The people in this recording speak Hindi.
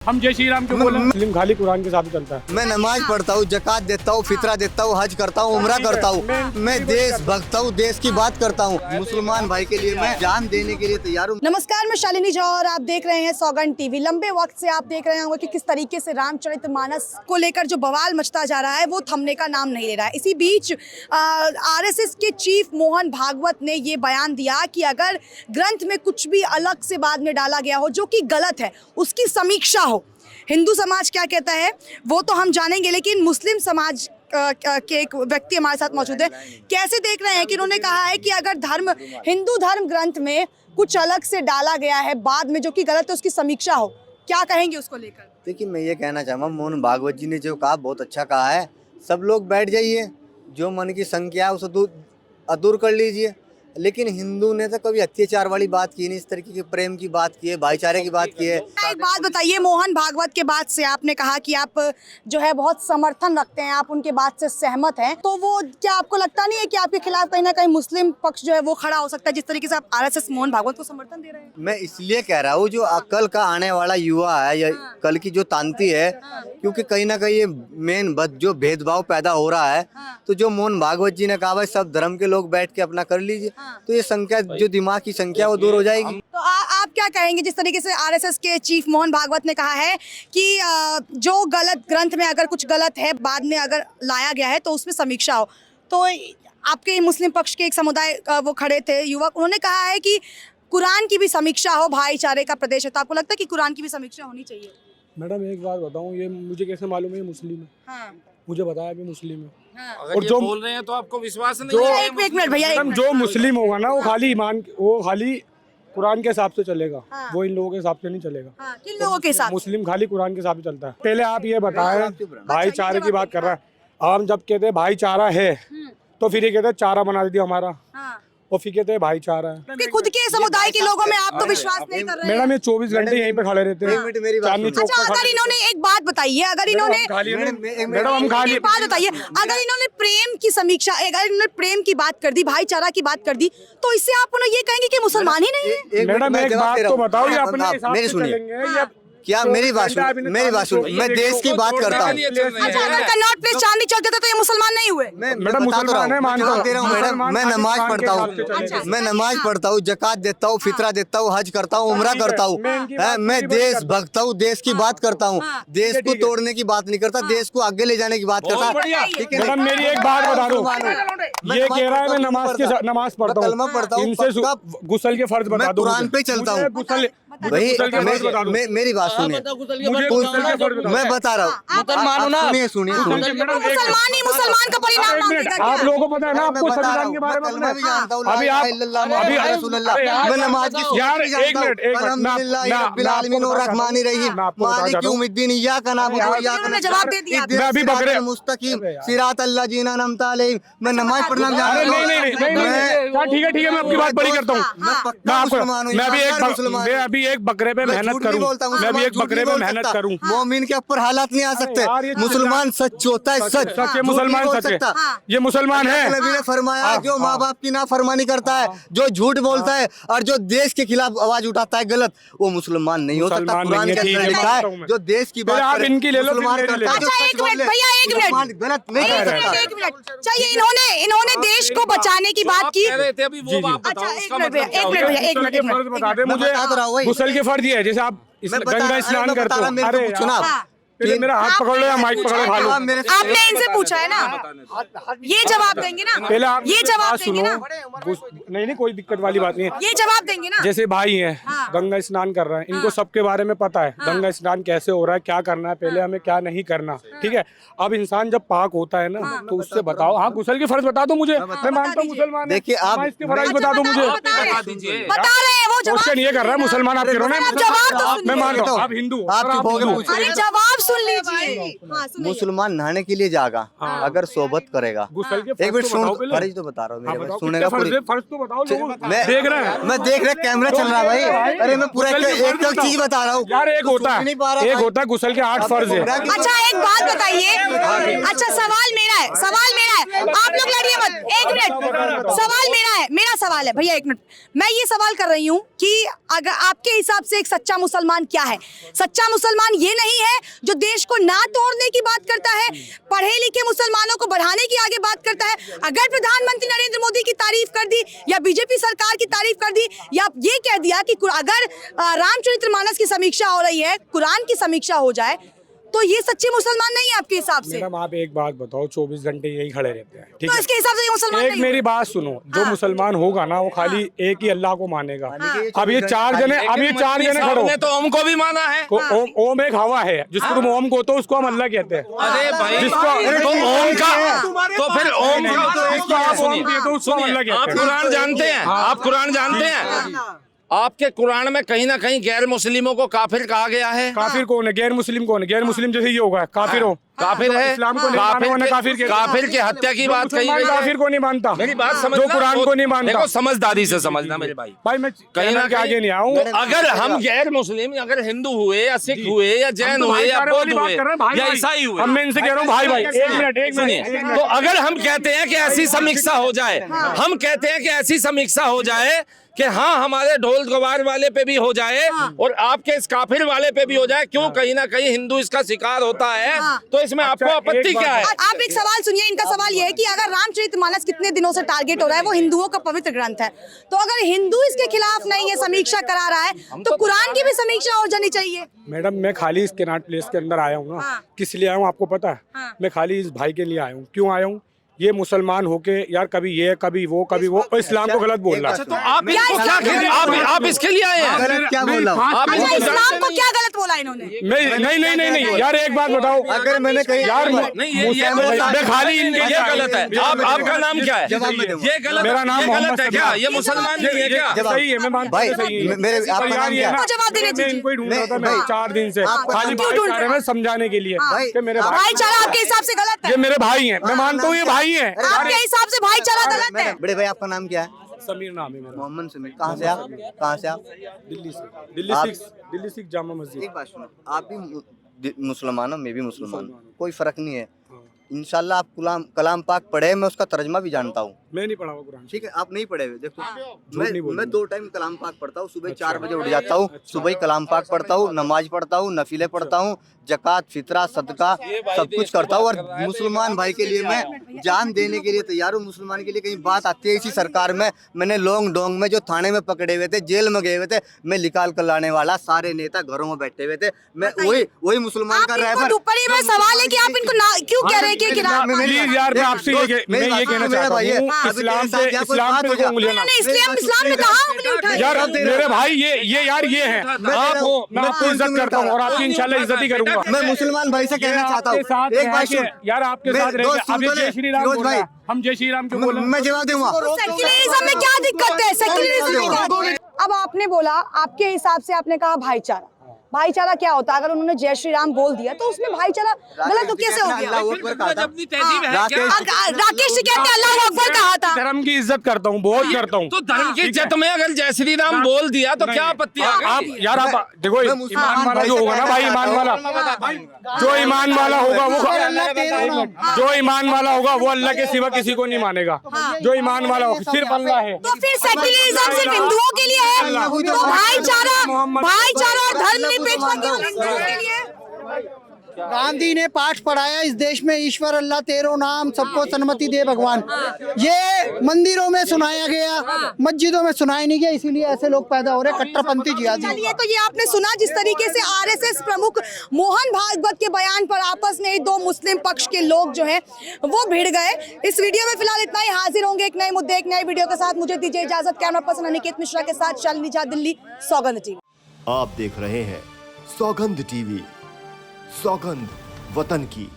हम जय श्री राम क्यों बोले? मुस्लिम खाली कुरान के हिसाब से चलता है। मैं नमाज पढ़ता हूँ, जकात देता हूँ, फितरा देता हूँ, हज करता हूँ, उम्रा करता हूँ। मैं देश भक्ता हूँ, देश की बात करता हूँ। मुसलमान भाई के लिए मैं जान देने के लिए तैयार हूँ। नमस्कार, मैं शालिनी झा और आप देख रहे हैं सौगंध टीवी। लंबे वक्त से आप देख रहे होंगे कि किस तरीके से रामचरितमानस को लेकर जो बवाल मचता जा रहा है वो थमने का नाम नहीं ले रहा है। इसी बीच आरएसएस के चीफ मोहन भागवत ने ये बयान दिया कि अगर ग्रंथ में कुछ भी अलग से बाद में डाला गया हो जो कि गलत है, उसकी समीक्षा हो। हिंदू समाज क्या कहता है वो तो हम जानेंगे, लेकिन मुस्लिम समाज के एक व्यक्ति हमारे साथ मौजूद है। कैसे देख रहे हैं कि उन्होंने कहा है कि अगर हिंदू धर्म ग्रंथ में कुछ अलग से डाला गया है बाद में जो कि गलत है, उसकी समीक्षा हो। क्या कहेंगे उसको लेकर? देखिए, मैं ये कहना चाहूँगा, मोहन भागवत जी ने जो कहा बहुत अच्छा कहा है। सब लोग बैठ जाइए, जो मन की संख्या है उसे दूर कर लीजिए। लेकिन हिंदू ने तो कभी अत्याचार वाली बात की नहीं, इस तरीके के प्रेम की बात की है, भाईचारे की बात की है। एक बात बताइए, मोहन भागवत के बाद से आपने कहा कि आप जो है बहुत समर्थन रखते हैं, आप उनके बात से सहमत हैं, तो वो क्या आपको लगता नहीं है कि आपके खिलाफ कहीं ना कहीं मुस्लिम पक्ष जो है वो खड़ा हो सकता है, जिस तरीके से आप आरएसएस मोहन भागवत को समर्थन दे रहे हैं? मैं इसलिए कह रहा हूँ, जो कल का आने वाला युवा है या कल की जो तांती है, क्योंकि कहीं ना कहीं ये मेन जो भेदभाव पैदा हो रहा है, तो जो मोहन भागवत जी ने कहा भाई सब धर्म के लोग बैठ के अपना कर लीजिए, तो ये संख्या जो दिमाग की संख्या वो दूर हो जाएगी। तो आप क्या कहेंगे जिस तरीके से आरएसएस के चीफ मोहन भागवत ने कहा है कि जो गलत ग्रंथ में अगर कुछ गलत है बाद में अगर लाया गया है तो उसमें समीक्षा हो। तो आपके मुस्लिम पक्ष के एक समुदाय वो खड़े थे युवक, उन्होंने कहा है कि कुरान की भी समीक्षा हो, भाईचारे का प्रदेश है, तो आपको लगता है कि कुरान की भी समीक्षा होनी चाहिए? मैडम एक बात बताऊं, ये मुझे कैसे मालूम है ये मुस्लिम है? हाँ। मुझे बताया भी मुस्लिम है। अगर और ये जो बोल रहे हैं तो आपको विश्वास नहीं जो है? एक मिनट भैया, मैडम जो मुस्लिम होगा ना वो खाली कुरान के हिसाब से चलेगा। हाँ। वो इन लोगों के हिसाब से नहीं चलेगा। हाँ, किन लोगों के साथ? मुस्लिम खाली कुरान के हिसाब से चलता है। पहले आप ये बताएं, भाईचारे की बात कर रहा है। हम जब कहते हैं भाईचारा है तो फिर ये कहते हैं चारा बना दिया हमारा, और फिर कहते हैं भाईचारा है। कि खुद के समुदाय के लोगों में आप तो विश्वास नहीं कर रहे हैं। मैडम ये 24 घंटे यहीं पे खड़े रहते हैं। एक मिनट मेरी बात चांदनी सुनो। चौक अच्छा, पे अगर इन्होंने एक बात बताइए, अगर इन्होंने मैडम हम खाली एक बात बताइए, अगर इन्होंने प्रेम की समीक्षा, अगर इन्होंने प्रेम की बात कर दी, भाईचारा की बात कर दी, तो इससे आप उन्हें ये कहेंगे कि मुसलमान ही नहीं है? मैडम एक बात तो बताओ, ये अपने हिसाब से चलेंगे या क्या मेरी बात सुन, मैं देश की बात करता हूँ। अच्छा, अगर कन्नॉट प्लेस चांदनी चौक देता तो ये मुसलमान नहीं हुए? मैडम मुसलमान है, मानता हूँ मैडम, मैं नमाज पढ़ता हूँ, मैं नमाज पढ़ता हूँ, जकात देता हूँ, फितरा देता हूँ, हज करता हूँ, उम्रा करता हूँ। मैं देश भक्ता हूँ, देश की बात करता हूँ, देश को तोड़ने की बात नहीं करता, देश को आगे ले जाने की बात करता। मैडम मेरी एक बात बता दो, ये कह रहा है मैं नमाज पढ़ता कलमा पढ़ता हूँ, इनसे गुस्ल के फर्ज बता मैं दो। कुरान पे चलता हूँ भाई। मेरी बात सुनिए, मैं बता रहा हूँ, सुनिए मुसलमान ही मुसलमान का परिणाम मांगेगा क्या? आप लोगों को पता है ना, आपको संविधान के बारे में पता है? अभी मैं नमाज की यार एक मिनट जवाब दे दिया। मैं अभी बकरे मुस्तकीम सिरात अल्लाह जीना नमता अलैहि, मैं नमाज पढ़ना जा अरे रहा हूँ। नहीं, ठीक है मैं आपकी बात बड़ी करता हूँ। मैं अभी एक बकरे पे मेहनत करूँ, मैं भी एक बकरे पे मेहनत करूँ। मोमिन के ऊपर हालात नहीं आ सकते। मुसलमान सच होता है, सच ये मुसलमान सच है, ये मुसलमान है। नबी ने फरमाया जो माँ बाप की नाफरमानी करता है, जो झूठ बोलता है और जो देश के खिलाफ आवाज उठाता है गलत, वो मुसलमान नहीं हो सकता। कुरान के अंदर लिखा है जो देश की बात आप इनकी ले लो, मुसलमान करता है, जो अच्छा, सच एक मिनट बोले, भैया, एक मिनट मुसलमान गलत नहीं कर सकता। एक मिनट चाहिए। इन्होंने देश को बचाने की बात की। कह रहे थे अभी वो बात बताओ, अच्छा, उसका एक मिनट मतलब क्या होगा? भैया, एक मिनट बता दे मुझे। गुस्ल के फर्ज ये है, जैसे आप गंगा स्नान करते हो। अरे चुनाव मेरा हाथ पकड़ लो या माइक पकड़ लो, खा लो। आपने इनसे पूछा है ना, ये जवाब देंगे ना? पहले आप ये जवाब बात देंगे सुनो। ना? नहीं कोई दिक्कत वाली बात नहीं है। ये जवाब देंगे ना? जैसे भाई हैं, गंगा स्नान कर रहे हैं, इनको सबके बारे में पता है गंगा स्नान कैसे हो रहा है, क्या करना है पहले, हमें क्या नहीं करना। ठीक है, अब इंसान जब पाक होता है ना तो उससे बताओ। हाँ, गुस्ल के फर्ज बता दो मुझे, मैं मानता हूँ मुसलमान। देखिए आप इसके फर्ज बता दो मुझे। बता दीजिए। बता रहे हैं वो जवाब। क्वेश्चन ये कर रहा है मुसलमान आप कह रहे हो ना, जवाब तो मैं मान रहा हूँ आप हिंदू, अरे जवाब सुन लीजिए। हाँ, सुनिए। मुसलमान नहाने के लिए जाएगा अगर सोबत करेगा। गुस्ल के एक मिनट फर्ज सुन, तो बताओ फर्ज तो बता रहा हूँ, मेरे पहले। सुनेगा पूरी। फर्ज तो बताओ लोगों को। मैं देख रहे हैं, मैं देख रहा, कैमरा चल रहा है भाई। अरे मैं पूरा एक चीज बता रहा हूँ यार। एक होता है गुस्ल के 8 फर्ज है। अच्छा, एक बात बताइए। अच्छा, सवाल मेरा है, आप लोग लड़िए मत। एक मिनट, सवाल मेरा है, मेरा सवाल है भैया, एक मिनट। मैं ये सवाल कर रही हूँ कि अगर आपके हिसाब से एक सच्चा मुसलमान क्या है? सच्चा मुसलमान ये नहीं है जो देश को ना तोड़ने की बात करता है, पढ़े लिखे मुसलमानों को बढ़ाने की आगे बात करता है। अगर प्रधानमंत्री नरेंद्र मोदी की तारीफ कर दी या बीजेपी सरकार की तारीफ कर दी या ये कह दिया कि अगर रामचरितमानस की समीक्षा हो रही है, कुरान की समीक्षा हो जाए, तो ये सच्चे मुसलमान नहीं है आपके हिसाब से? मैडम आप एक बात बताओ, 24 घंटे यही खड़े रहते हैं, ठीक तो है? इसके हिसाब से ये मुसलमान एक नहीं मेरी बात सुनो, जो हाँ। मुसलमान होगा ना वो खाली एक ही अल्लाह को मानेगा। अब ये चार जने खड़ो, ने तो ओम को भी माना है। ओम एक हवा है, जिसको तुम ओम को तो उसको हम अल्लाह कहते हैं। अरे भाई, जिसको तो ओम का, तो फिर ओम का, जिसको आप ओम कहते हो उसको हम अल्लाह आप कहते हैं। कुरान जानते हैं? आप कुरान जानते हैं? आपके कुरान में कहीं ना कहीं गैर मुस्लिमों को काफिर कहा गया है। काफिर कौन है? गैर मुस्लिम कौन है? गैर मुस्लिम जैसे ये होगा काफिर हो, काफिर है। इस्लाम को नहीं मानने वाले काफिर कहते हैं। काफिर की हत्या की बात कही गई है। काफिर को नहीं मानता, मेरी बात समझना, जो कुरान को नहीं मानता। देखो समझदारी से समझना मेरे भाई। भाई मैं कहीं ना कहीं आगे नहीं आऊँ। तो अगर हम गैर मुस्लिम, अगर हिंदू हुए या सिख हुए या जैन हुए या बौद्ध हुए या ईसाई हुए, हम इनसे कह रहा हूँ भाई भाई एक मिनट सुनिए, तो अगर हम कहते हैं कि ऐसी समीक्षा हो जाए, हम कहते हैं कि ऐसी समीक्षा हो जाए कि हाँ हमारे ढोल गवार वाले पे भी हो जाए और आपके इस काफिर वाले पे भी हो जाए, क्यों कहीं ना कहीं हिंदू इसका शिकार होता है, तो इसमें आपको आपत्ति क्या है? आप एक सवाल सुनिए, इनका सवाल ये है कि अगर रामचरितमानस कितने दिनों से टारगेट हो रहा है, वो हिंदुओं का पवित्र ग्रंथ है, तो अगर हिंदू इसके खिलाफ नहीं है, समीक्षा करा रहा है, तो कुरान की भी समीक्षा हो जानी चाहिए। मैडम मैं खाली इस केनाट प्लेस के अंदर आया हूँ ना, किस लिए आया हूँ आपको पता है? मैं खाली इस भाई के लिए आया हूँ। क्यों आया हूँ? ये मुसलमान होके यार कभी ये कभी वो और इस्लाम को गलत बोल रहा है। तो आप इसको क्या, आप इसके लिए आए हैं? गलत क्या बोला? आप अच्छा, इसको इस्लाम को क्या गलत बोला इन्होंने? नहीं यार एक बात बताओ, अगर मैंने कही यार नहीं, ये मैं खाली इनके ये गलत है। आपका नाम क्या है? ये गलत, मेरा नाम ये गलत मोहम्मद है क्या? समीर। ये मुसलमान नहीं है क्या? सही है, मैं मानता भाई, हूँ सही है। मेरे आपका पर यार नाम ये क्या ना, है? जवाब देने मैं इनको ही ढूंढ रहा था मैं भाई, 4 दिन से, आपका खाली नाम क्यों भाईचारे में समझाने के लिए कि मेरे भाई, भाईचारा आपके हिसाब से गलत है? ये मेरे भाई हैं, मैं मानता हूँ ये भाई हैं। आपके हिसाब से भाईचारा गलत है? बड़े भाई आपका नाम क्या है? समीर नाम है मेरा। मोहम्मद समीर। कहाँ से आप? कहाँ से आप? दिल्ली सिख जामा मस्जिद। एक बात सुनो, आप भी मुसलमान हो, मैं भी मुसलमान हूँ, कोई फर्क नहीं है। इंशाल्लाह आप कलाम पाक पढ़े, मैं उसका तर्जमा भी जानता हूँ। मैं नहीं पढ़ा हुआ कुरान। ठीक है, आप नहीं पढ़े हुए, देखो नहीं बोलूंगा। मैं 2 टाइम कलाम पाक पढ़ता हूँ। सुबह 4 बजे उठ जाता हूँ, सुबह ही कलाम पाक पढ़ता हूँ, नमाज पढ़ता हूँ, नफिले पढ़ता हूँ, जकात फितरा सदका सब कुछ करता हूँ। और मुसलमान भाई के लिए मैं जान देने के लिए तैयार हूँ। मुसलमान के लिए कहीं बात आती है इसी सरकार में, मैंने लोंग डोंग में जो थाने में पकड़े हुए थे, जेल में गए हुए थे, मैं निकाल कर लाने वाला, सारे नेता घरों में बैठे हुए थे, मैं वही मुसलमान का ड्राइवर। ऊपर ही में सवाल है कि आप इनको क्यों कह रहे हैं कि प्लीज यार मैं आपसे ये कहना चाहता हूँ, इस्लाम पे उंगलियां ना। इस्लाम में कहाँ उंगली उठाई? यार मेरे भाई ये यार ये हैं, आप हो, मैं आपको इज्जत करता हूँ और आपकी इंशाल्लाह इज्जत ही करूंगा। मैं मुसलमान भाई से कहना चाहता हूँ, एक बात सुन यार, आपके साथ रह के अब ये जय श्री राम बोल रहा है, हम जय श्री राम क्यों बोल रहे हैं? मैं जवाब दूंगा। सेक्युलरिज्म में क्या दिक्कत है? सेक्युलरिज्म में क्या दिक्कत है? अब आपने बोला, आपके हिसाब से आपने कहा भाईचारा, भाईचारा क्या होता है? अगर उन्होंने जय श्री राम बोल दिया तो उसमें भाईचारा गलत तो कैसे हो गया? अपनी तहजीब है क्या? राकेश जी कहते हैं अल्लाह अकबर कहा था। धर्म की इज्जत करता हूँ, बहुत करता हूँ। तो धर्म की इज्जत में अगर जय श्री राम बोल दिया तो क्या आपत्ति आ आप गई? यार आप देखो, ईमान वाला जो होगा ना भाई, ईमान वाला जो ईमान वाला होगा वो अल्लाह के सिवा किसी को नहीं मानेगा। जो ईमान वाला होगा सिर्फ अल्लाह है। तो फिर सेक्युलरिज्म सिर्फ हिंदुओं के लिए है? तो भाईचारा और धर्मनिरपेक्षता क्यों हिंदुओं के लिए? गांधी ने पाठ पढ़ाया इस देश में, ईश्वर अल्लाह तेरो नाम, सबको सन्मति दे भगवान। ये मंदिरों में सुनाया गया, मस्जिदों में सुनाया नहीं गया, इसीलिए ऐसे लोग पैदा हो रहे कट्टरपंथी जिहादी। चलिए, तो ये आपने सुना जिस तरीके से आरएसएस प्रमुख मोहन भागवत के बयान पर आपस में ही 2 मुस्लिम पक्ष के लोग जो हैं वो भिड़ गए। इस वीडियो में फिलहाल इतना ही। हाजिर होंगे एक नए मुद्दे, एक नए वीडियो के साथ। मुझे दीजिए इजाजत। कैमरा पर्सन अनिकेत मिश्रा के साथ शालिनी झा, दिल्ली, सौगंध टीवी। आप देख रहे हैं सौगंध टीवी, सौगंध वतन की।